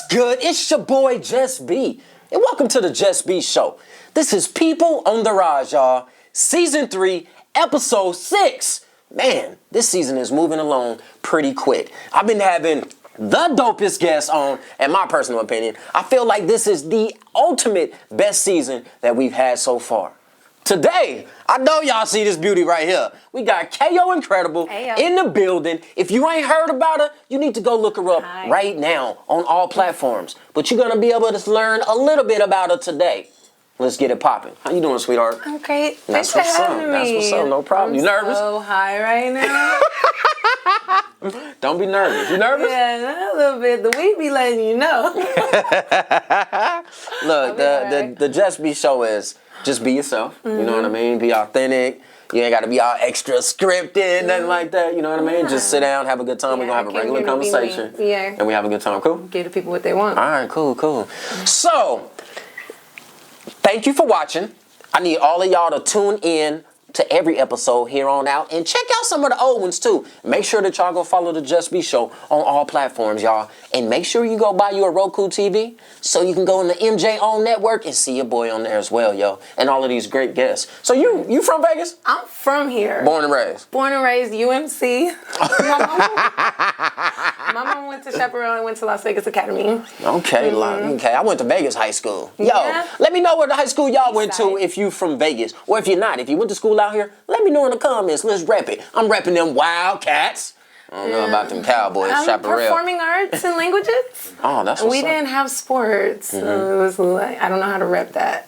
good? It's your boy Just B, and welcome to the Just B Show. This is People on the Rise, y'all. Season 3, Episode 6. Man, this season is moving along pretty quick. I've been having the dopest guests on, in my personal opinion. I feel like this is the ultimate best season that we've had so far. Today, I know y'all see this beauty right here. We got KO Incredible in the building. If you ain't heard about her, you need to go look her up right now on all platforms. But you're gonna be able to learn a little bit about her today. Let's get it popping. How you doing, sweetheart? I'm great. That's Thanks what's for up. having That's me. what's up. No problem. You nervous? I'm so high right now. Don't be nervous. You nervous? Yeah, a little bit. The weed be letting you know. Look, the Just Be Show is just be yourself. You know what I mean? Be authentic. You ain't got to be all extra scripted, nothing like that. You know what I mean? Just sit down, have a good time. We're going to have a regular conversation. And we have a good time. Cool? Give the people what they want. All right, cool. So, thank you for watching. I need all of y'all to tune in to every episode here on out and check out some of the old ones too. Make sure that y'all go follow the Just Be Show on all platforms, y'all. And make sure you go buy you a Roku TV so you can go in the MJ On network and see your boy on there as well, yo. And all of these great guests. So you from Vegas? I'm from here. Born and raised? Born and raised UMC. My mom went to Chaparral and went to Las Vegas Academy. Okay, okay. I went to Vegas High School. Yo, Yeah. let me know what the high school y'all went to if you from Vegas. Or if you're not. If you went to school out here, let me know in the comments. Let's rep it. I'm repping them Wildcats. I don't know about them Cowboys, Chaparral. Performing arts and languages. Oh, that's what's We up. didn't have sports, so it was like, I don't know how to rep that.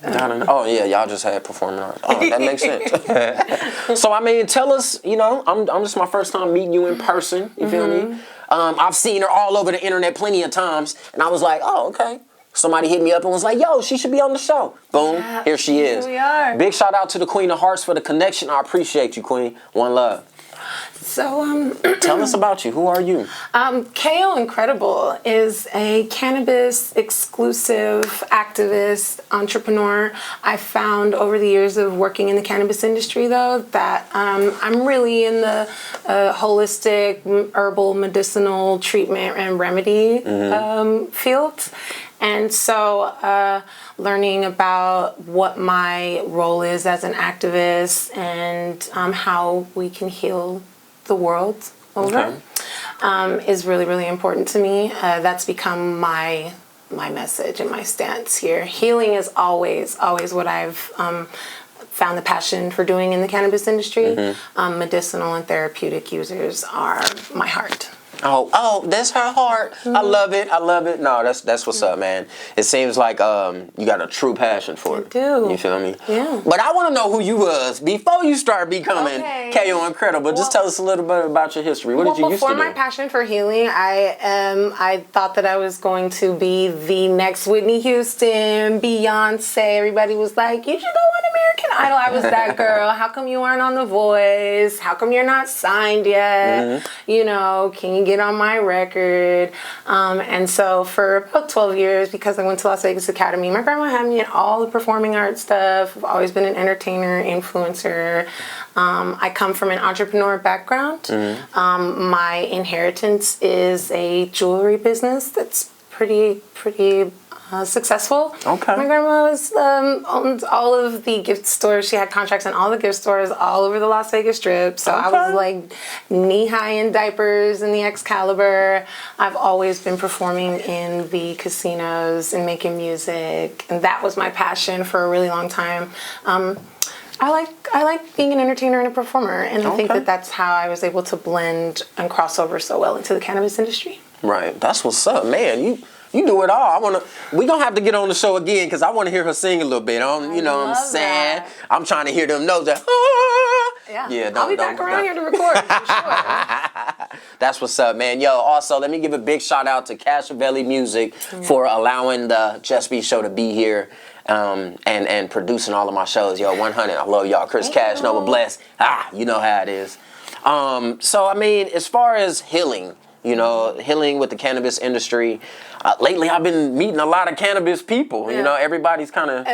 Oh, yeah, y'all just had performing arts. Oh, that makes sense. So, I mean, tell us, you know, I'm just my first time meeting you in person. You feel me? I've seen her all over the internet plenty of times, and I was like, oh, okay. Somebody hit me up and was like, yo, she should be on the show. Boom, here she is. Here we are. Big shout out to the Queen of Hearts for the connection. I appreciate you, Queen. One love. So, tell us about you. Who are you? KO Incredible is a cannabis exclusive activist, entrepreneur. I found over the years of working in the cannabis industry, though, that I'm really in the holistic, herbal, medicinal treatment and remedy field. And so learning about what my role is as an activist and how we can heal the world over is really, really important to me. That's become my message and my stance here. Healing is always what I've found the passion for doing in the cannabis industry. Medicinal and therapeutic users are my heart. Oh, that's her heart. I love it. No, that's what's up, man. It seems like you got a true passion for it. I do. You feel me? Yeah. But I want to know who you was before you start becoming KO Incredible. Just tell us a little bit about your history. What did you used to do? Before my passion for healing, I thought that I was going to be the next Whitney Houston, Beyonce. Everybody was like, you should go on American Idol. I was that girl. How come you aren't on The Voice? How come you're not signed yet? You know, can you get on my record? And so for about 12 years, because I went to Las Vegas Academy, my grandma had me in all the performing arts stuff. I've always been an entertainer, influencer. I come from an entrepreneur background. My inheritance is a jewelry business that's pretty successful. Okay. My grandma owned all of the gift stores. She had contracts in all the gift stores all over the Las Vegas Strip. So I was like knee-high in diapers and the Excalibur. I've always been performing in the casinos and making music. And that was my passion for a really long time. I like being an entertainer and a performer. And I think that that's how I was able to blend and cross over so well into the cannabis industry. Right. That's what's up, man. You do it all. We gonna have to get on the show again because I want to hear her sing a little bit. You know what I'm saying? I'm trying to hear them notes. Yeah. I'll be back around here to record for sure. That's what's up, man. Yo, also let me give a big shout out to Cassavelli Music for allowing the Just Be Show to be here. And producing all of my shows. Yo, 100. I love y'all. Chris Cash, Nova Bless. You know how it is. So I mean, as far as healing. You know, healing with the cannabis industry. Lately, I've been meeting a lot of cannabis people. You know, everybody's getting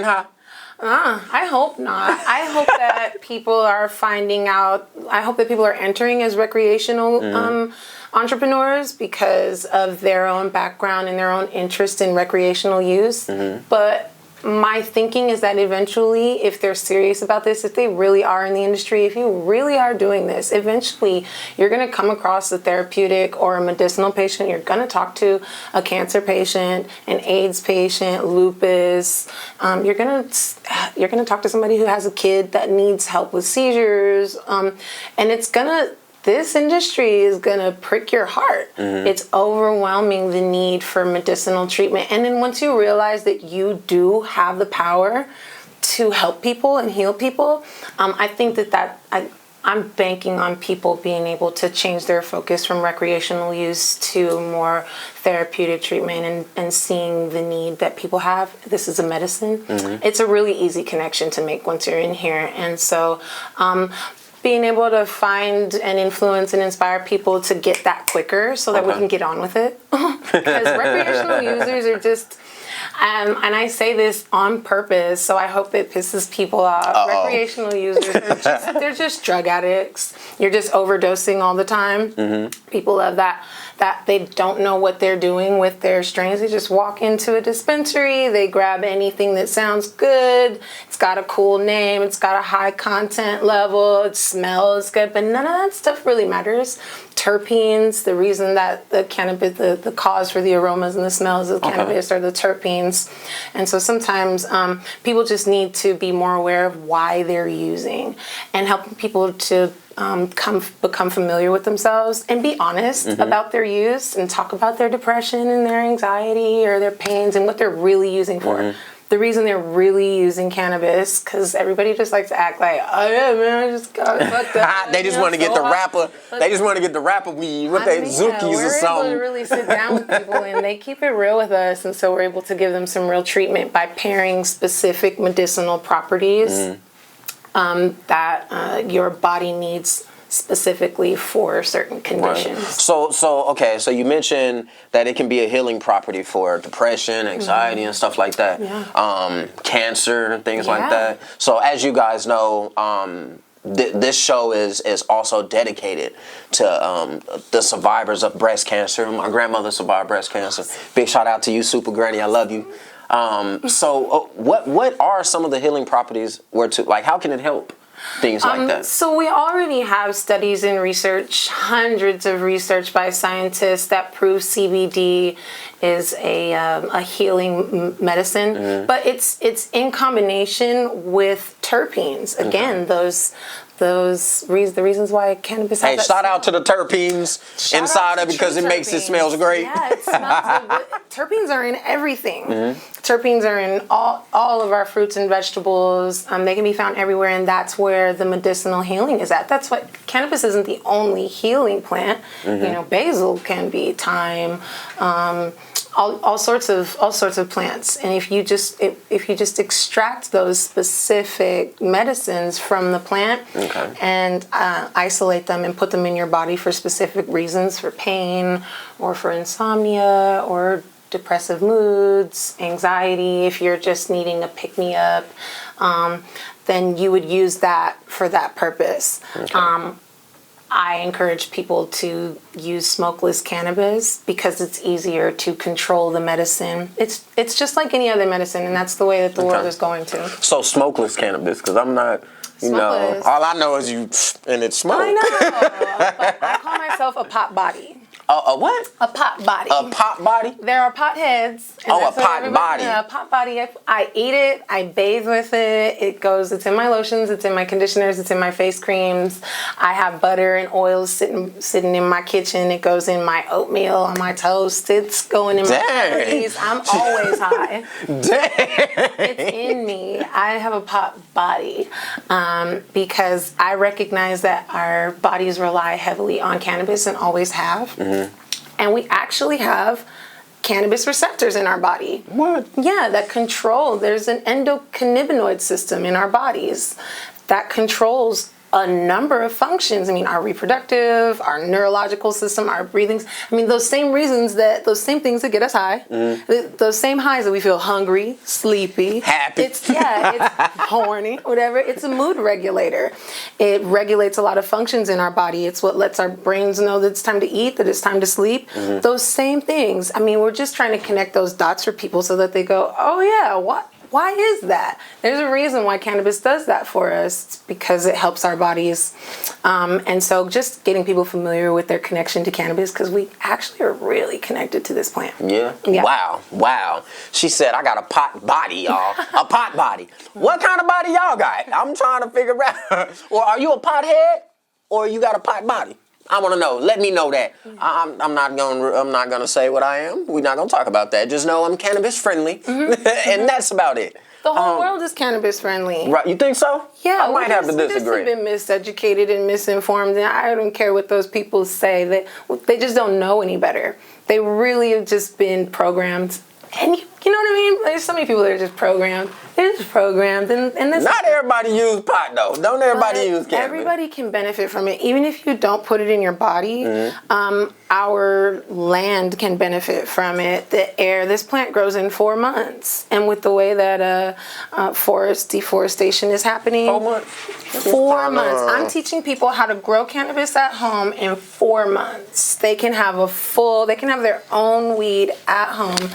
high. I hope not. I hope that people are finding out. I hope that people are entering as recreational entrepreneurs because of their own background and their own interest in recreational use. But my thinking is that eventually, if they're serious about this, if they really are in the industry, if you really are doing this, eventually you're going to come across a therapeutic or a medicinal patient. You're going to talk to a cancer patient, an AIDS patient, lupus. You're going to talk to somebody who has a kid that needs help with seizures, and this industry is going to prick your heart. It's overwhelming, the need for medicinal treatment. And then once you realize that you do have the power to help people and heal people, I think I'm banking on people being able to change their focus from recreational use to more therapeutic treatment and seeing the need that people have. This is a medicine. It's a really easy connection to make once you're in here. And so, being able to find and influence and inspire people to get that quicker so that we can get on with it. Because recreational users are just, and I say this on purpose, so I hope it pisses people off. Recreational users are they're just drug addicts. You're just overdosing all the time. People love that they don't know what they're doing with their strains. They just walk into a dispensary, they grab anything that sounds good, it's got a cool name, it's got a high content level, it smells good, but none of that stuff really matters. Terpenes, the reason that the cannabis, the cause for the aromas and the smells of cannabis are the terpenes. And so sometimes people just need to be more aware of why they're using and helping people to become familiar with themselves and be honest about their use and talk about their depression and their anxiety or their pains and what they're really using for. The reason they're really using cannabis, because everybody just likes to act like, oh yeah, man, I just got fucked up. They just want to get the rapper. They just want to get the rapper weed with their Zookies or something. We're able to really sit down with people and they keep it real with us, and so we're able to give them some real treatment by pairing specific medicinal properties that your body needs specifically for certain conditions. Right. So you mentioned that it can be a healing property for depression, anxiety, and stuff like that. Cancer and things like that. So as you guys know, this show is also dedicated to the survivors of breast cancer. My grandmother survived breast cancer. Big shout out to you, Super Granny. I love you. What are some of the healing properties? How can it help? Things like that. So we already have studies and research, hundreds of research by scientists that prove CBD is a healing medicine, but it's in combination with terpenes. Again, the reasons why cannabis has that shout out to the terpenes inside of it because it makes it smells great. Yeah, it smells good. Terpenes are in everything. Terpenes are in all of our fruits and vegetables. They can be found everywhere, and that's where the medicinal healing is at. That's what cannabis isn't the only healing plant. You know, basil can be, thyme, all sorts of plants. And if you just extract those specific medicines from the plant and isolate them and put them in your body for specific reasons, for pain or for insomnia or depressive moods, anxiety, if you're just needing a pick-me-up, then you would use that for that purpose. I encourage people to use smokeless cannabis because it's easier to control the medicine. It's just like any other medicine, and that's the way that the world is going to. So smokeless cannabis, because I'm not, know, all I know is you and it's smoke. I know, but I call myself a pot body. A what? A pot body. A pot body? There are pot heads. A pot body. Yeah, a pot body. I eat it. I bathe with it. It's in my lotions. It's in my conditioners. It's in my face creams. I have butter and oils sitting in my kitchen. It goes in my oatmeal, on my toast. It's going in my cookies. I'm always high. Dang. It's in me. I have a pot body because I recognize that our bodies rely heavily on cannabis and always have. And we actually have cannabis receptors in our body. What? Yeah, that control. There's an endocannabinoid system in our bodies that controls a number of functions. I mean, our reproductive, our neurological system, our breathing. I mean, those same things that get us high, those same highs that we feel hungry, sleepy, happy. It's horny, whatever. It's a mood regulator. It regulates a lot of functions in our body. It's what lets our brains know that it's time to eat, that it's time to sleep. Those same things. I mean, we're just trying to connect those dots for people so that they go, oh yeah, what? Why is that? There's a reason why cannabis does that for us. It's because it helps our bodies. And so just getting people familiar with their connection to cannabis, because we actually are really connected to this plant. Yeah? Wow. She said, I got a pot body, y'all. A pot body. What kind of body y'all got? I'm trying to figure out. Or are you a pothead or you got a pot body? I want to know. Let me know that. I'm not gonna say what I am. We're not gonna talk about that. Just know I'm cannabis friendly, and that's about it. The whole world is cannabis friendly. Right? You think so? Yeah, I might have to disagree. We just have been miseducated and misinformed, and I don't care what those people say. They just don't know any better. They really have just been programmed. And you know what I mean? There's so many people that are just programmed. They're just programmed, and this. Not everybody use pot though. Don't everybody use cannabis? Everybody can benefit from it, even if you don't put it in your body. Our land can benefit from it. The air. This plant grows in 4 months, and with the way that forest deforestation is happening, 4 months. 4 months. I'm teaching people how to grow cannabis at home in 4 months. They can have their own weed at home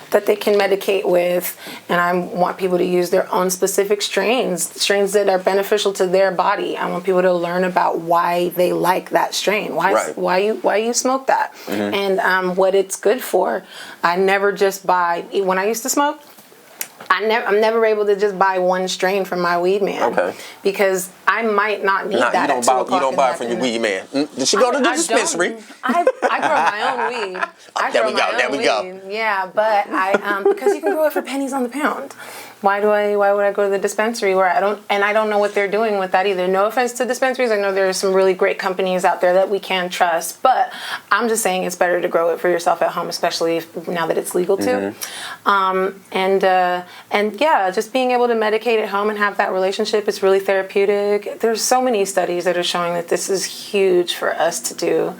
that they can medicate with, and I want people to use their own specific strains that are beneficial to their body. I want people to learn about why they like that strain, why you smoke that, and what it's good for. I never just buy. When I used to smoke, I'm never able to just buy one strain from my weed man, because I might not need that. You don't buy from your weed man. Did she go to the dispensary? I grow my own weed. There we go. Yeah, but because you can grow it for pennies on the pound. Why would I go to the dispensary where I don't know what they're doing with that either? No offense to dispensaries. I know there are some really great companies out there that we can trust, but I'm just saying it's better to grow it for yourself at home, especially now that it's legal too. And yeah, just being able to medicate at home and have that relationship is really therapeutic. There's so many studies that are showing that this is huge for us to do.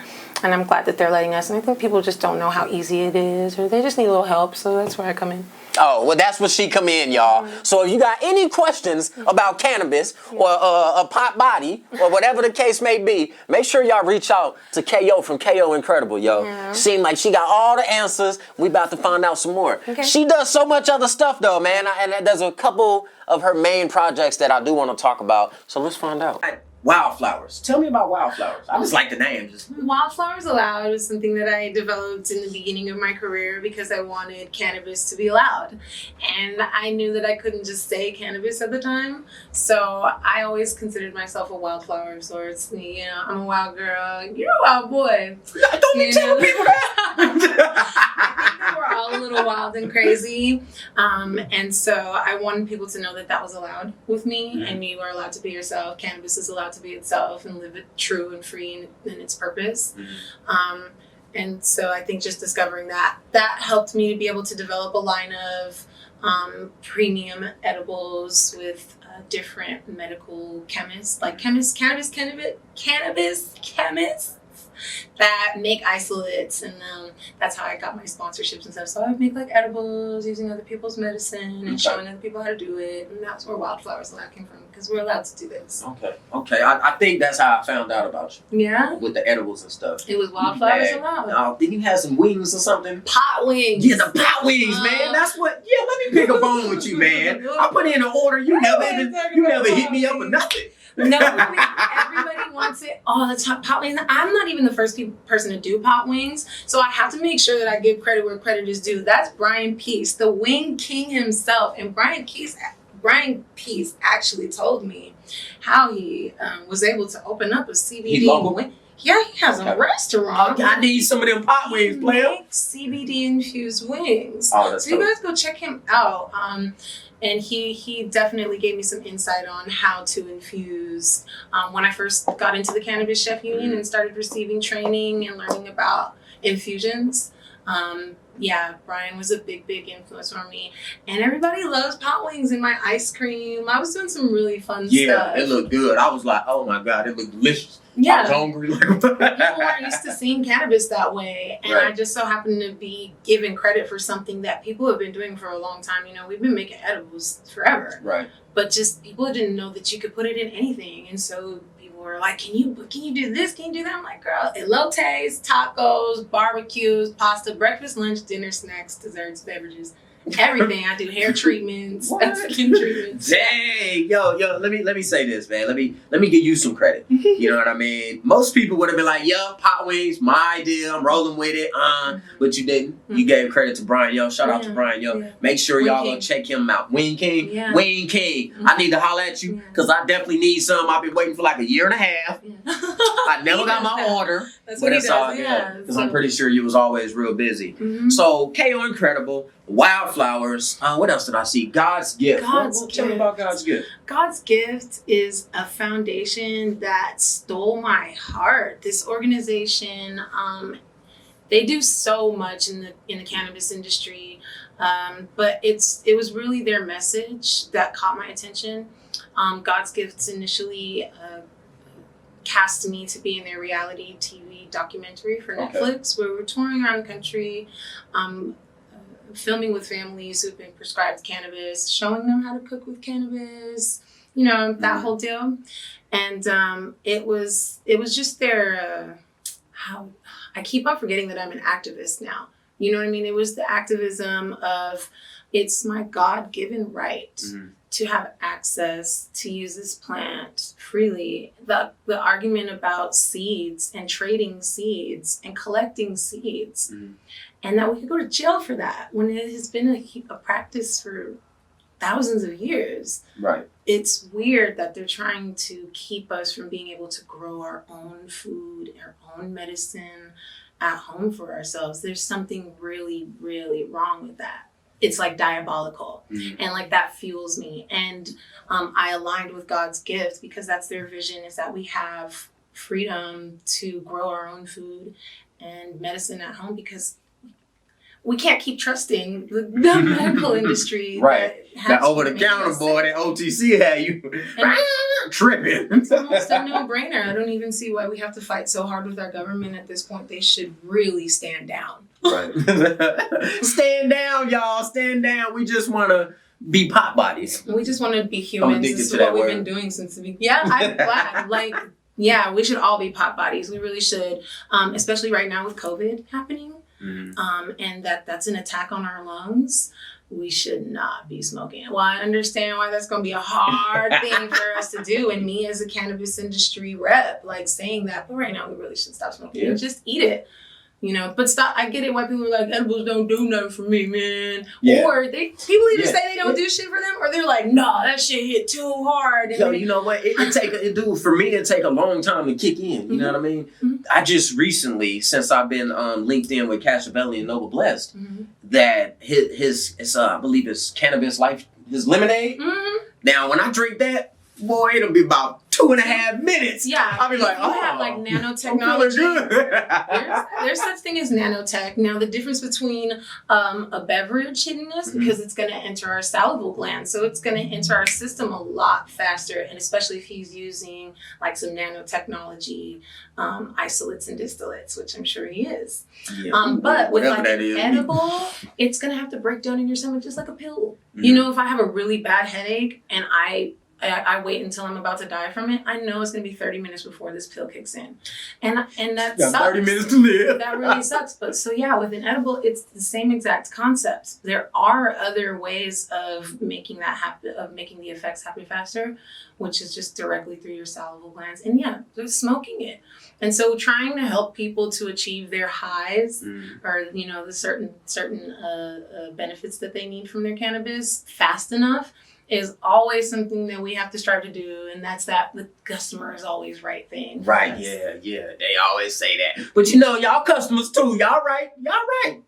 And I'm glad that they're letting us. And I think people just don't know how easy it is, or they just need a little help. So that's where I come in. Oh, well, that's where she come in, y'all. So if you got any questions about cannabis or a pot body or whatever the case may be, make sure y'all reach out to KO from KO Incredible, yo. Seem like she got all the answers. We about to find out some more. Okay. She does so much other stuff, though, man. And there's a couple of her main projects that I do want to talk about. So let's find out. Wildflowers. Tell me about Wildflowers. I just like the name. Wildflowers Allowed was something that I developed in the beginning of my career because I wanted cannabis to be allowed. And I knew that I couldn't just say cannabis at the time. So I always considered myself a wildflower of sorts. You know, I'm a wild girl. You're a wild boy. Don't be telling people that. I think we're all a little wild and crazy. And so I wanted people to know that that was allowed with me, and you are allowed to be yourself. Cannabis is allowed to be itself and live it true and free in its purpose. And so I think just discovering that helped me to be able to develop a line of premium edibles with different medical chemists, like cannabis chemists that make isolates, and that's how I got my sponsorships and stuff. So I would make like edibles using other people's medicine and showing other people how to do it, and that's where Wildflowers Allowed came from, because we're allowed to do this. Okay. I think that's how I found out about you. Yeah. With the edibles and stuff. It was Wildflowers Allowed. Didn't you have some wings or something? Pot wings. Yeah, the pot wings, man. That's what. Yeah, let me pick a bone with you, man. I put in an order. You never hit me up or nothing. No, everybody wants it all the time. Pot wings. I'm not even the first person to do pot wings, so I have to make sure that I give credit where credit is due. That's Brian Peace, the wing king himself. And Brian Peace actually told me how he was able to open up a CBD wing. Yeah, he has a restaurant. I need some of them pot wings, player. CBD infused wings. Oh, that's so you guys go check him out. And he definitely gave me some insight on how to infuse. When I first got into the Cannabis Chef Union and started receiving training and learning about infusions, yeah, Brian was a big influence on me. And everybody loves pot wings and my ice cream. I was doing some really fun stuff. Yeah, it looked good. I was like, oh my God, it looked delicious. Yeah. I was hungry. People weren't used to seeing cannabis that way. And Right. I just so happened to be given credit for something that people have been doing for a long time. You know, we've been making edibles forever. Right. But just people didn't know that you could put it in anything. And so people were like, can you do this? Can you do that? I'm like, girl, elotes, tacos, barbecues, pasta, breakfast, lunch, dinner, snacks, desserts, beverages. Everything. I do hair treatments, skin treatments. Dang, yo, let me say this, man. Let me give you some credit. You know what I mean? Most people would have been like, yo, pot wings, my idea, I'm rolling with it, but you didn't. You gave credit to Brian, yo. Shout out to Brian, yo. Yeah. Make sure Wayne y'all King. go check him out. Wayne King, Yeah. Wayne King. I need to holler at you because I definitely need some. I've been waiting for like a year and a half. Yeah. I never He got does my that. order. That's But what he that's all does. good. Yeah. Because I'm pretty sure you was always real busy. Mhm. So, KO Incredible, Wildflowers. What else did I see? God's Gift. God's Tell me Gift. about God's Gift. God's Gift is a foundation that stole my heart. This organization, they do so much in the cannabis industry, but it was really their message that caught my attention. God's Gifts initially cast me to be in their reality TV documentary for Netflix, where we're touring around the country, filming with families who've been prescribed cannabis, showing them how to cook with cannabis, you know, that whole deal. And it was just their how I keep on forgetting that I'm an activist now. You know what I mean? It was the activism of it's my God-given right to have access to use this plant freely. The argument about seeds and trading seeds and collecting seeds, and that we could go to jail for that when it has been a practice for thousands of years. Right. It's weird that they're trying to keep us from being able to grow our own food, our own medicine at home for ourselves. There's something really, really wrong with that. It's like diabolical. And like that fuels me. And I aligned with God's Gift because that's their vision, is that we have freedom to grow our own food and medicine at home, because we can't keep trusting the medical industry. Right. That has over the to make counter us boy, safe. that OTC had you tripping. It's almost a no-brainer. I don't even see why we have to fight so hard with our government at this point. They should really stand down. Right. Stand down, y'all. Stand down. We just want to be pot bodies. We just want to be humans. addicted This is to what that we've word. been doing since the beginning. Yeah, I'm glad. Like, yeah, we should all be pot bodies. We really should, especially right now with COVID happening, and that's an attack on our lungs. We should not be smoking. Well, I understand why that's going to be a hard thing for us to do. And me as a cannabis industry rep, like saying that, but right now we really should stop smoking and just eat it. You know, but stop. I get it. Why people are like, edibles don't do nothing for me, man. Yeah. Or people either say they don't do shit for them, or they're like, nah, that shit hit too hard. And Yo, you know what? It take a long time to kick in. You know what I mean? I just recently, since I've been linked in with Cassavelli and Noble Blessed, that his I believe it's Cannabis Life, his lemonade. Now, when I drink that, boy, it'll be about 2.5 minutes. Yeah, I'll be like, you have like I'm nanotechnology. feeling good. There's such thing as nanotech. Now the difference between a beverage hitting us, because it's going to enter our salival gland, so it's going to enter our system a lot faster, and especially if he's using like some nanotechnology, isolates and distillates, which I'm sure he is. But with like an edible, it's going to have to break down in your stomach just like a pill. You know, if I have a really bad headache and I wait until I'm about to die from it, I know it's going to be 30 minutes before this pill kicks in. And that sucks. 30 minutes to live. That really sucks. But so yeah, with an edible, it's the same exact concept. There are other ways of making that happen, of making the effects happen faster, which is just directly through your salival glands. And yeah, just smoking it. And so trying to help people to achieve their highs or, you know, the certain benefits that they need from their cannabis fast enough is always something that we have to strive to do, and that's that the customer is always right thing. Right, yeah. They always say that. But you know, y'all customers too. Y'all right.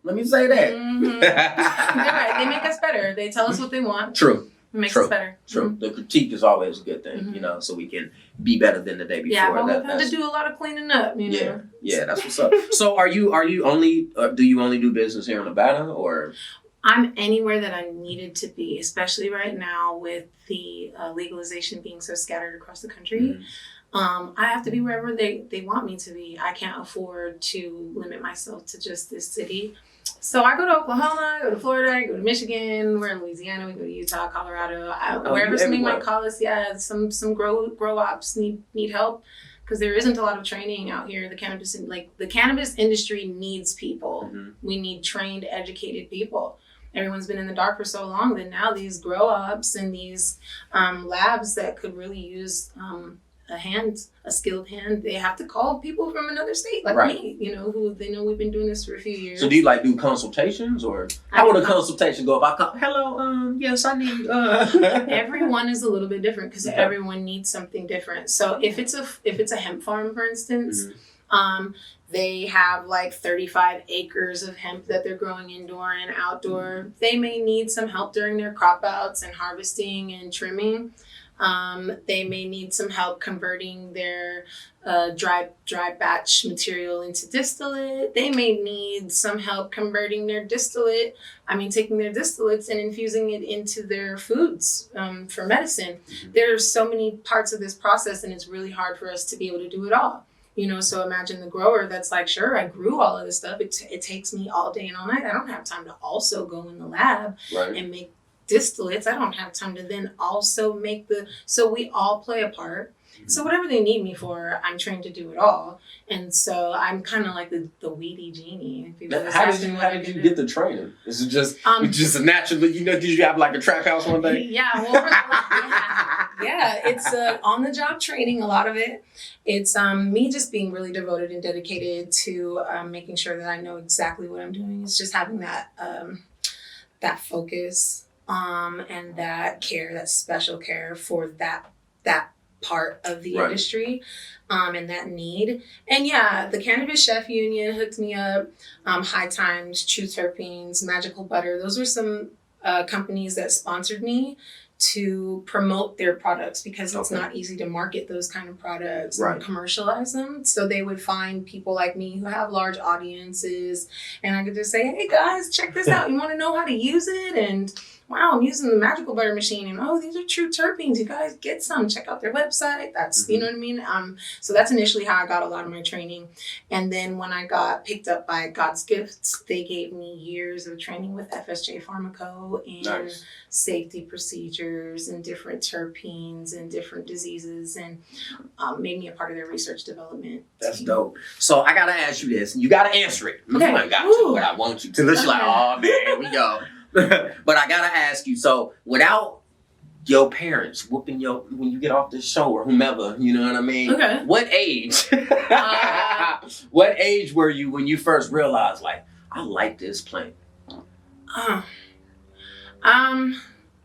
Let me say that. They're right. They make us better. They tell us what they want. True. It makes us better. True. The critique is always a good thing, you know, so we can be better than the day before. Yeah, but we've had to do a lot of cleaning up, you know. Yeah, that's what's up. So are you only do you only do business here in Nevada, or? I'm anywhere that I needed to be, especially right now with the legalization being so scattered across the country. I have to be wherever they want me to be. I can't afford to limit myself to just this city. So I go to Oklahoma, I go to Florida, I go to Michigan, we're in Louisiana, we go to Utah, Colorado, wherever some of my colleagues, some grow ops need help, because there isn't a lot of training out here. The cannabis industry needs people. We need trained, educated people. Everyone's been in the dark for so long that now these grow ops and these labs that could really use a skilled hand, they have to call people from another state like me, you know, who they know we've been doing this for a few years. So do you do consultations, or how would a consultation go if I call, hello, yes, I need Everyone is a little bit different because everyone needs something different. So if it's a hemp farm, for instance, they have like 35 acres of hemp that they're growing indoor and outdoor. They may need some help during their crop outs and harvesting and trimming. They may need some help converting their dry batch material into distillate. They may need some help converting their taking their distillates and infusing it into their foods for medicine. There's so many parts of this process, and it's really hard for us to be able to do it all. You know, so imagine the grower that's like, sure, I grew all of this stuff. It takes me all day and all night. I don't have time to also go in the lab and make distillates. I don't have time to then also make so we all play a part. So whatever they need me for, I'm trained to do it all. And so I'm kind of like the weedy genie. How did you get the training? Is it just a naturally, you know, did you have like a trap house one day? It's on-the-job training, a lot of it. It's me just being really devoted and dedicated to making sure that I know exactly what I'm doing. It's just having that focus and that care, that special care for that part of the industry and that need. And the Cannabis Chef Union hooked me up. High Times, True Terpenes, Magical Butter. Those were some companies that sponsored me to promote their products, because it's not easy to market those kind of products and commercialize them. So they would find people like me who have large audiences, and I could just say, hey guys, check this out. You want to know how to use it? And wow, I'm using the Magical Butter machine, and these are True Terpenes. You guys get some. Check out their website. That's you know what I mean. So that's initially how I got a lot of my training, and then when I got picked up by God's Gifts, they gave me years of training with FSJ Pharmaco and safety procedures and different terpenes and different diseases, and made me a part of their research development. That's dope. So I gotta ask you this. You gotta answer it. Okay. I got to, but I want you to. Unless you're like, oh man, here we go. But I gotta ask you, so without your parents whooping when you get off the show or whomever, you know what I mean? Okay. What age? What age were you when you first realized, like, I like this plant?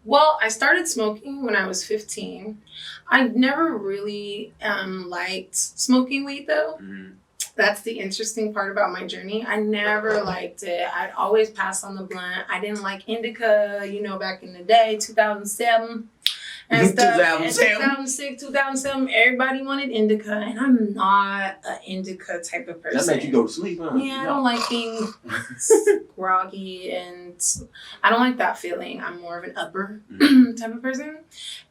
Well, I started smoking when I was 15. I never really liked smoking weed though. That's the interesting part about my journey. I never liked it. I'd always pass on the blunt. I didn't like indica, back in the day, 2007. And stuff. 2006, 2007, everybody wanted indica, and I'm not an indica type of person. That makes you go to sleep, huh? Yeah, I don't like being groggy, and I don't like that feeling. I'm more of an upper type of person.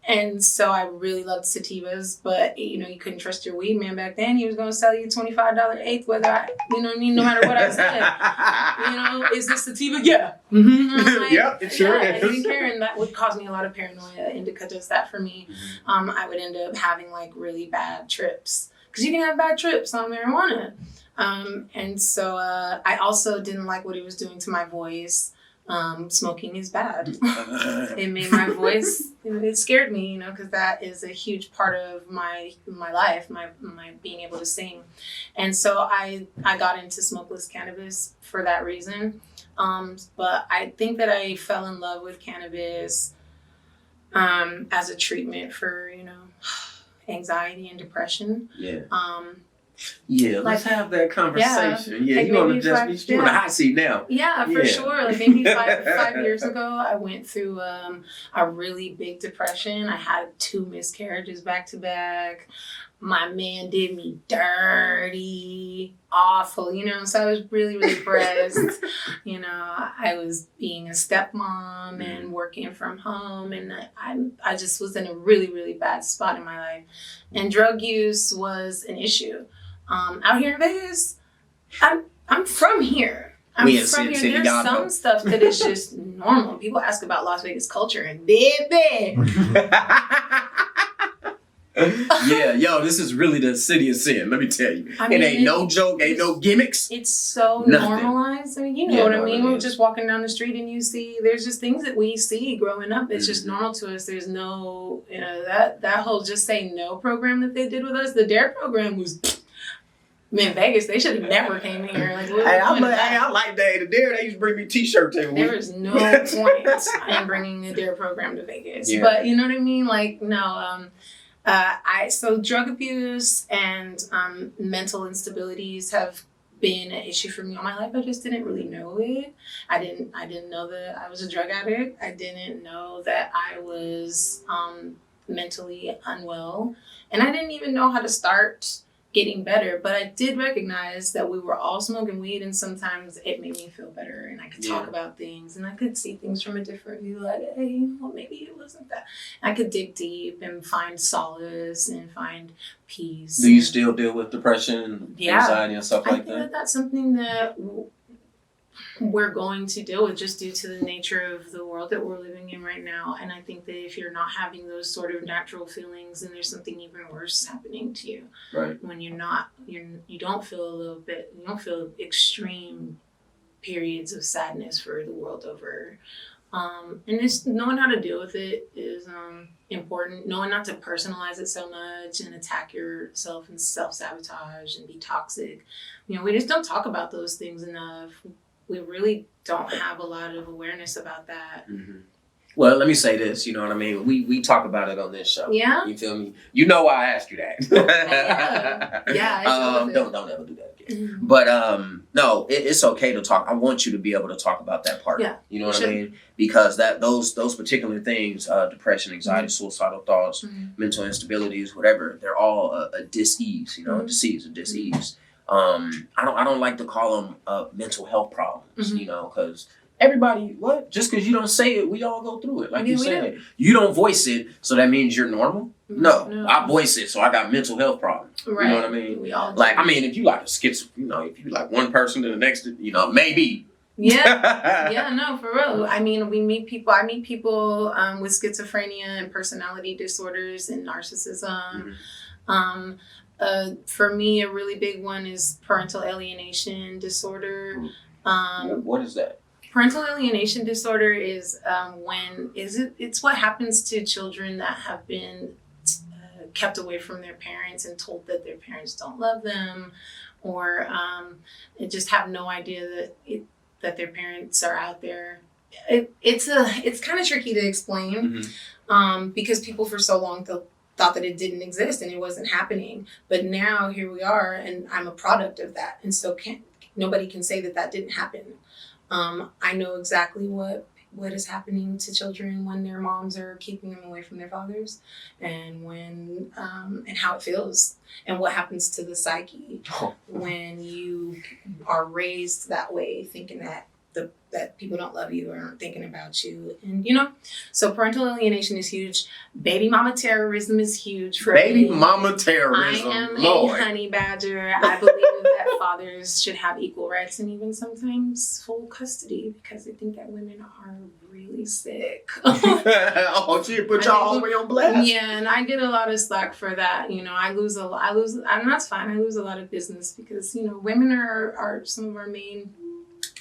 And so I really loved sativas, but you couldn't trust your weed man back then. He was going to sell you $25 eighth, whether no matter what I said. Is this sativa? Yeah. Yep, it sure is. I didn't care, and that would cause me a lot of paranoia. Indica does that for me. I would end up having like really bad trips, because you can have bad trips on marijuana. And so I also didn't like what it was doing to my voice. Smoking is bad. It made my voice, it scared me, because that is a huge part of my life, my being able to sing. And so I got into smokeless cannabis for that reason. But I think that I fell in love with cannabis as a treatment for, anxiety and depression. Yeah. Yeah, let's have that conversation. Yeah, like you on the maybe Just five- Be, you on the hot seat now. Yeah, for sure. Like maybe 5 years ago, I went through a really big depression. I had 2 miscarriages back to back. My man did me dirty, awful, so I was really, really depressed. I was being a stepmom and working from home, and I just was in a really, really bad spot in my life. And drug use was an issue. Out here in Vegas, I'm from here. I'm We in from here. City, There's y'all some know. stuff that is just normal. People ask about Las Vegas culture, and baby. Yeah, yo, this is really the city of sin. Let me tell you, it ain't no joke, ain't no gimmicks. It's so Nothing. normalized. I mean, you know what I mean. We're just walking down the street, and you see there's just things that we see growing up. It's just normal to us. There's no, that whole just say no program that they did with us. The DARE program was. In Vegas, they should have never came here. Like, I like that. The DARE, they used to bring me t-shirts every week. There was no point in bringing the DARE program to Vegas. Yeah. But you know what I mean? Like, no. So drug abuse and mental instabilities have been an issue for me all my life. I just didn't really know it. I didn't know that I was a drug addict. I didn't know that I was mentally unwell, and I didn't even know how to start getting better. But I did recognize that we were all smoking weed, and sometimes it made me feel better, and I could talk about things, and I could see things from a different view, like, hey, well, maybe it wasn't that. I could dig deep and find solace and find peace. Do you still deal with depression, anxiety, and stuff like that? I think that's something that we're going to deal with just due to the nature of the world that we're living in right now. And I think that if you're not having those sort of natural feelings, then there's something even worse happening to you. Right. When you don't feel extreme periods of sadness for the world over. And it's knowing how to deal with it is important. Knowing not to personalize it so much and attack yourself and self-sabotage and be toxic. We just don't talk about those things enough. We really don't have a lot of awareness about that. Mm-hmm. Well, let me say this, you know what I mean? We talk about it on this show. Yeah. You feel me? You know why I asked you that. Yeah. Don't ever do that again. Mm-hmm. But no, it's okay to talk. I want you to be able to talk about that part. Yeah. You know what I mean? Because those particular things, depression, anxiety, suicidal thoughts, mental instabilities, whatever, they're all a dis-ease, a dis-ease. I don't like to call them mental health problems, because everybody, just because you don't say it, we all go through it. Like you said, you don't voice it, so that means you're normal. No, I voice it, so I got mental health problems. Right. You know what I mean? We all do. Like, I mean, if you like a if you like one person to the next, maybe. Yeah, no, for real. I mean, I meet people with schizophrenia and personality disorders and narcissism. For me, a really big one is parental alienation disorder. What is that? Parental alienation disorder is it's what happens to children that have been kept away from their parents and told that their parents don't love them, or just have no idea that their parents are out there. It's kind of tricky to explain because people for so long thought that it didn't exist and it wasn't happening. But now here we are, and I'm a product of that, and so nobody can say that didn't happen. I know exactly what is happening to children when their moms are keeping them away from their fathers, and when and how it feels, and what happens to the psyche when you are raised that way, thinking that that people don't love you or aren't thinking about you. And so parental alienation is huge. Baby mama terrorism is huge for baby mama terrorism. I am a honey badger. I believe that fathers should have equal rights and even sometimes full custody, because I think that women are really sick. She put y'all all the way on blast. Yeah, and I get a lot of slack for that. I lose, and that's fine. I lose a lot of business because women are some of our main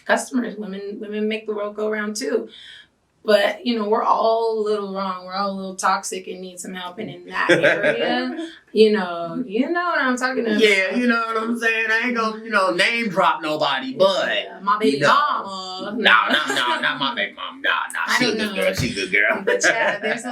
customers. Women make the world go round too. But we're all a little wrong. We're all a little toxic and need some help. And in that area, you know what I'm talking about. Yeah, you know what I'm saying. I I ain't gonna, name drop nobody, but my baby mama. No, not my baby mom. Nah. She's a good girl. She's a good girl. But yeah, there's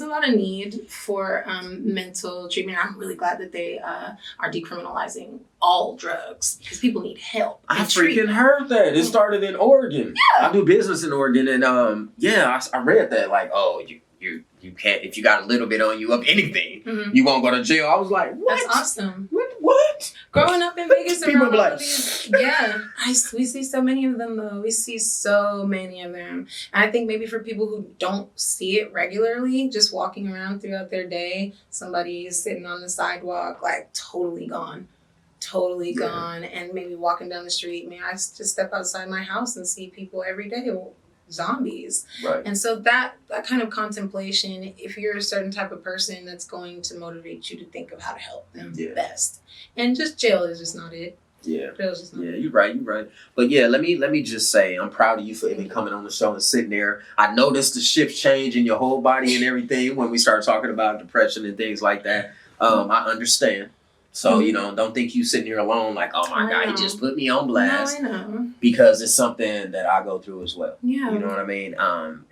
a lot of need for mental treatment. I'm really glad that they are decriminalizing all drugs because people need help. I freaking heard that. It started in Oregon. Yeah. I do business in Oregon, and I read that like, oh, you can't, if you got a little bit on you of anything, you won't go to jail. I was like, what? That's awesome. What? Growing up in Vegas, People around be like, all of these, we see so many of them though. We see so many of them, and I think maybe for people who don't see it regularly, just walking around throughout their day, somebody is sitting on the sidewalk like totally gone, and maybe walking down the street. I just step outside my house and see people every day. Zombies. Right. And so that kind of contemplation, if you're a certain type of person, that's going to motivate you to think of how to help them best. And just jail is just not it. Yeah. Jail's just not it. You're right. But yeah, let me just say, I'm proud of you for even coming on the show and sitting there. I noticed the shift change in your whole body and everything when we started talking about depression and things like that. I understand. So, don't think you sitting here alone like, oh my God, he just put me on blast. No, I know. Because it's something that I go through as well. Yeah. You know what I mean?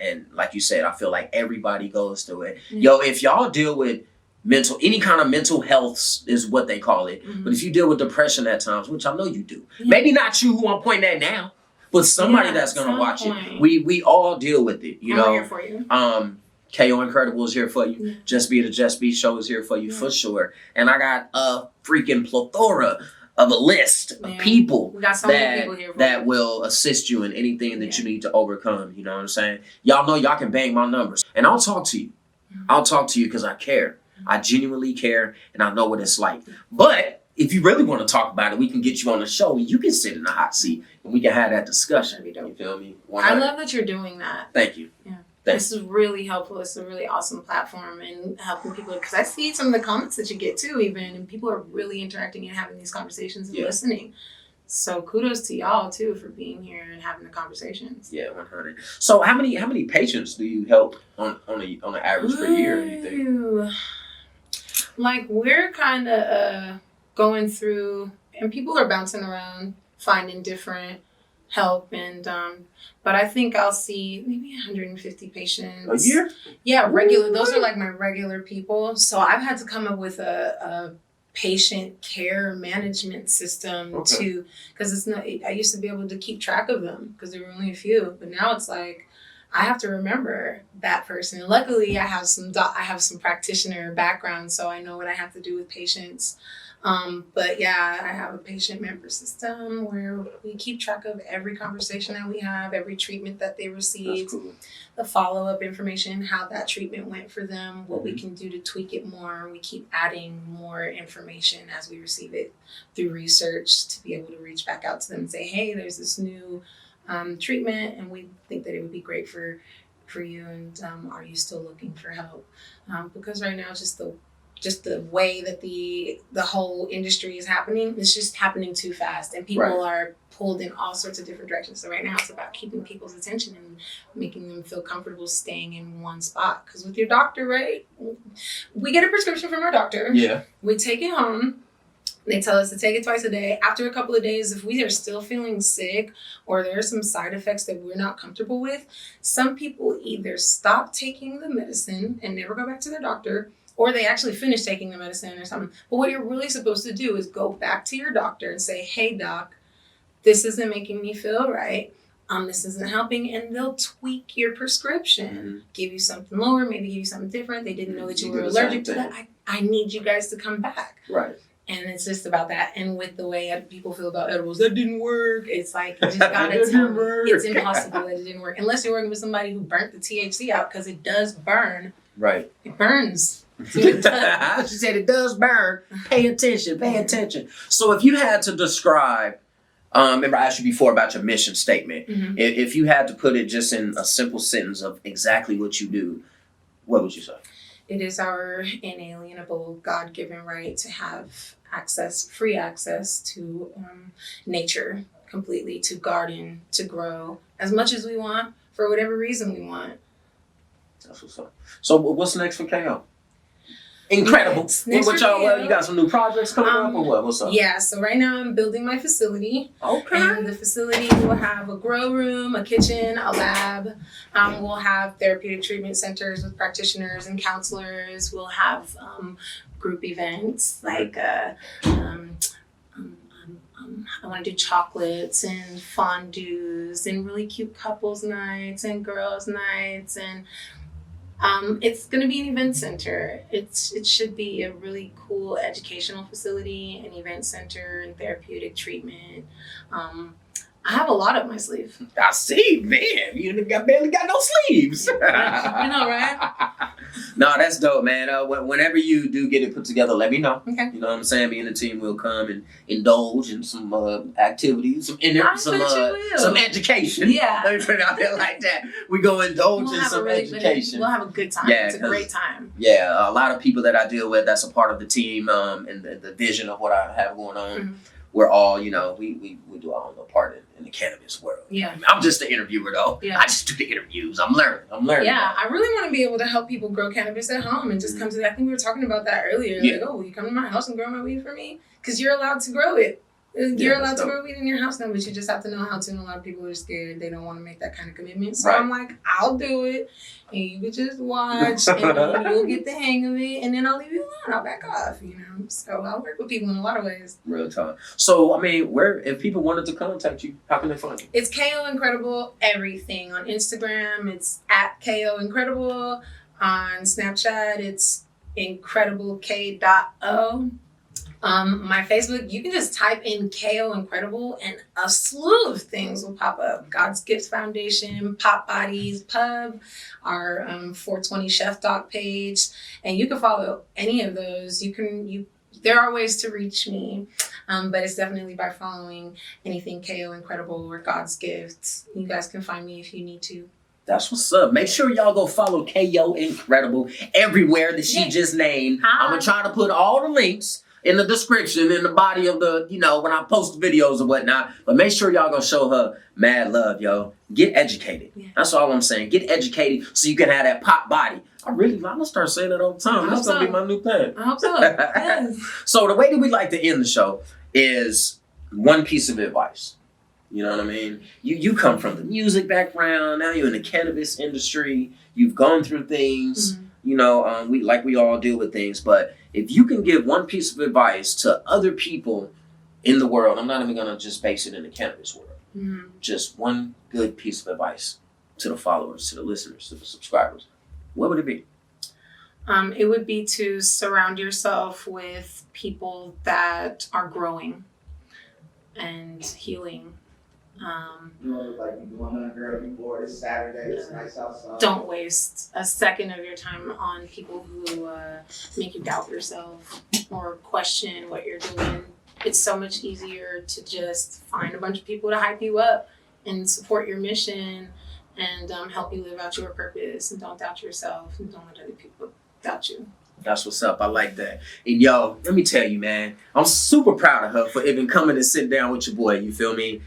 And like you said, I feel like everybody goes through it. Yo, if y'all deal with any kind of mental health is what they call it. But if you deal with depression at times, which I know you do, maybe not you who I'm pointing at now, but somebody that's going to watch it. We all deal with it, I'm here for you. KO Incredible is here for you. Just Be the Just Be show is here for you for sure. And I got a freaking plethora of a list of people we got so many people here that will assist you in anything that you need to overcome. You know what I'm saying? Y'all know y'all can bang my numbers. And I'll talk to you. I'll talk to you because I care. I genuinely care and I know what it's like. But if you really want to talk about it, we can get you on the show. You can sit in the hot seat and we can have that discussion. You feel me? 100. I love that you're doing that. Thank you. Yeah. This is really helpful. It's a really awesome platform and helping people, because I see some of the comments that you get too, even, and people are really interacting and having these conversations and listening. So kudos to y'all too for being here and having the conversations. Yeah, 100. So how many patients do you help on an average per year? You think? Like we're kind of going through, and people are bouncing around, finding different help, and but I think I'll see maybe 150 patients a year. Yeah, regular. Those are like my regular people. So I've had to come up with a patient care management system too, because it's not. I used to be able to keep track of them because there were only a few, but now it's like I have to remember that person. And luckily, I have some practitioner background, so I know what I have to do with patients. But yeah, I have a patient member system where we keep track of every conversation that we have, every treatment that they received, the follow-up information, how that treatment went for them, what we can do to tweak it more. We keep adding more information as we receive it through research to be able to reach back out to them and say, hey, there's this new treatment and we think that it would be great for you, and are you still looking for help? Because right now just the way that the whole industry is happening, it's just happening too fast, and people are pulled in all sorts of different directions. So right now it's about keeping people's attention and making them feel comfortable staying in one spot. Because with your doctor, right, we get a prescription from our doctor. Yeah. We take it home. They tell us to take it twice a day. After a couple of days, if we are still feeling sick or there are some side effects that we're not comfortable with, some people either stop taking the medicine and never go back to their doctor, or they actually finish taking the medicine or something. But what you're really supposed to do is go back to your doctor and say, hey, doc, this isn't making me feel right. This isn't helping. And they'll tweak your prescription, give you something lower, maybe give you something different. They didn't know that you were allergic to that. I need you guys to come back. Right. And it's just about that. And with the way people feel about edibles, that didn't work. It's like, you just gotta tell me. It's impossible that it didn't work. Unless you're working with somebody who burnt the THC out, because it does burn. Right. It burns. She said it does burn. Pay attention. So if you had to describe, remember I asked you before about your mission statement. If you had to put it just in a simple sentence of exactly what you do, what would you say? It is our inalienable God-given right to have free access to nature completely, to garden, to grow as much as we want for whatever reason we want. That's what's up. So what's next for KO? Incredible. Yes, What next y'all? Well, review. you got some new projects coming up or what? What's up? Yeah, so right now I'm building my facility. Okay. And the facility will have a grow room, a kitchen, a lab. We'll have therapeutic treatment centers with practitioners and counselors. We'll have group events like I want to do chocolates and fondues and really cute couples nights and girls nights, and it's going to be an event center. It should be a really cool educational facility, an event center, and therapeutic treatment. I have a lot up my sleeve. I see, man. You barely got no sleeves. I know, right? No, that's dope, man. Whenever you do get it put together, let me know. Okay. You know what I'm saying? Me and the team will come and indulge in some activities, some education. Yeah. Let me put it out there like that. We go indulge in some education. We'll have a good time. Yeah, it's a great time. Yeah, a lot of people that I deal with that's a part of the team and the vision of what I have going on. Mm-hmm. We're all, we do our own part in the cannabis world. Yeah. I'm just the interviewer though. Yeah. I just do the interviews. I'm learning. Yeah, I really want to be able to help people grow cannabis at home and just come to. I think we were talking about that earlier. Yeah. Like, oh, will you come to my house and grow my weed for me? Because you're allowed to grow it. You're allowed to grow weed in your house now, but you just have to know how to. And a lot of people are scared. They don't want to make that kind of commitment. So Right. I'm like, I'll do it. And you can just watch. And then you'll get the hang of it. And then I'll leave you alone. I'll back off, So I'll work with people in a lot of ways. Real time. So, if people wanted to contact you, how can they find you? It's KO Incredible everything. On Instagram, it's at KO Incredible. On Snapchat, it's incredibleK.O. My Facebook, you can just type in KO Incredible and a slew of things will pop up. God's Gifts Foundation, Pop Bodies Pub, our 420 Chef Doc page, and you can follow any of those. There are ways to reach me, but it's definitely by following anything KO Incredible or God's Gifts. You guys can find me if you need to. That's what's up. Make sure y'all go follow KO Incredible everywhere that she just named. Hi. I'm going to try to put all the links in the description, in the body of the, when I post videos or whatnot. But make sure y'all gonna show her mad love, yo. Get educated. Yeah. That's all I'm saying. Get educated so you can have that pop body. I'm gonna start saying that all the time. That's gonna be my new thing. I hope so. Yes. So the way that we like to end the show is one piece of advice. You know what I mean? You come from the music background. Now you're in the cannabis industry. You've gone through things. Mm-hmm. We all deal with things, but if you can give one piece of advice to other people in the world, I'm not even gonna just base it in the cannabis world. Mm-hmm. Just one good piece of advice to the followers, to the listeners, to the subscribers. What would it be? It would be to surround yourself with people that are growing and healing. It's Saturday, it's nice outside. Don't waste a second of your time on people who make you doubt yourself or question what you're doing. It's so much easier to just find a bunch of people to hype you up and support your mission and help you live out your purpose, and don't doubt yourself and don't let other people doubt you. That's what's up. I like that. And yo, let me tell you, man, I'm super proud of her for even coming and sitting down with your boy. You feel me?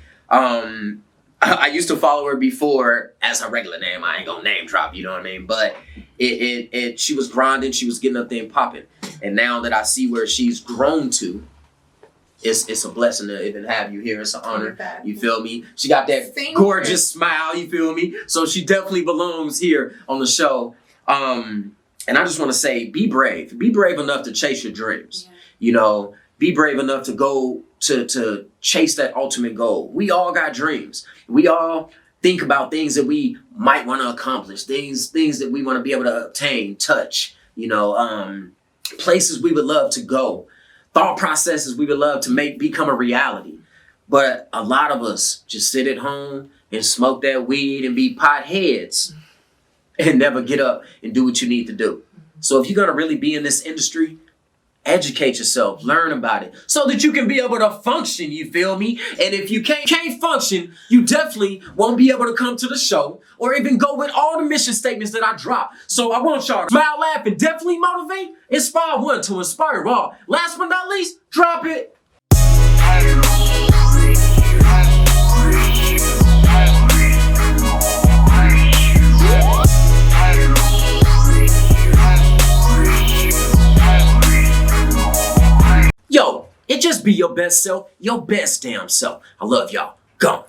I used to follow her before as her regular name. I ain't gonna name drop, you know what I mean? But she was grinding, she was getting up there and popping. And now that I see where she's grown to, it's a blessing to even have you here. It's an honor. You feel me? She got that gorgeous smile, you feel me? So she definitely belongs here on the show. And I just want to say, be brave. Be brave enough to chase your dreams. Yeah. Be brave enough to go to chase that ultimate goal. We all got dreams. We all think about things that we might want to accomplish, things that we want to be able to obtain, touch, places we would love to go, thought processes we would love to become a reality. But a lot of us just sit at home and smoke that weed and be potheads and never get up and do what you need to do. So if you're going to really be in this industry, educate yourself, learn about it so that you can be able to function, you feel me? And if you can't function, you definitely won't be able to come to the show or even go with all the mission statements that I drop. So I want y'all to smile, laugh, and definitely motivate, inspire one to inspire all. Last but not least, drop it. be your best self, your best damn self. I love y'all. Gone.